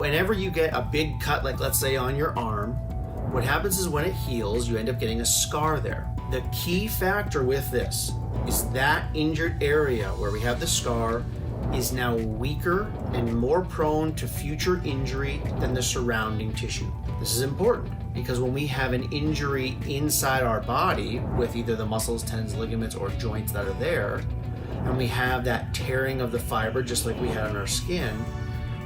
Whenever you get a big cut, like let's say on your arm, what happens is when it heals, you end up getting a scar there. The key factor with this is that injured area where we have the scar is now weaker and more prone to future injury than the surrounding tissue. This is important because when we have an injury inside our body with either the muscles, tendons, ligaments, or joints that are there, and we have that tearing of the fiber just like we had on our skin,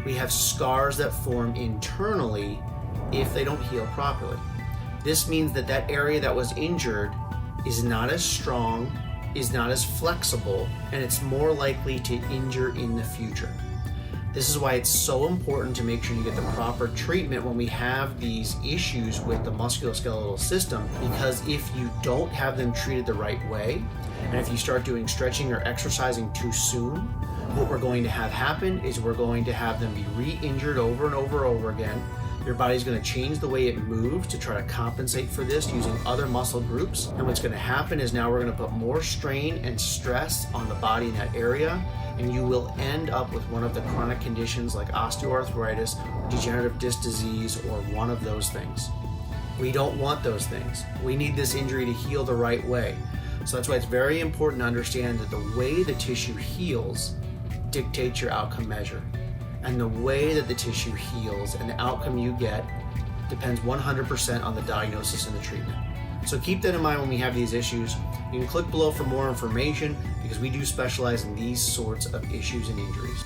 we have scars that form internally if they don't heal properly. This means that that area that was injured is not as strong, is not as flexible, and it's more likely to injure in the future. This is why it's so important to make sure you get the proper treatment when we have these issues with the musculoskeletal system, because if you don't have them treated the right way, and if you start doing stretching or exercising too soon, what we're going to have happen is we're going to have them be re-injured over and over again. Your body's going to change the way it moves to try to compensate for this using other muscle groups. And what's going to happen is now we're going to put more strain and stress on the body in that area, and you will end up with one of the chronic conditions like osteoarthritis, degenerative disc disease, or one of those things. We don't want those things. We need this injury to heal the right way. So that's why it's very important to understand that the way the tissue heals dictates your outcome measure. And the way that the tissue heals and the outcome you get depends 100% on the diagnosis and the treatment. So keep that in mind when we have these issues. You can click below for more information because we do specialize in these sorts of issues and injuries.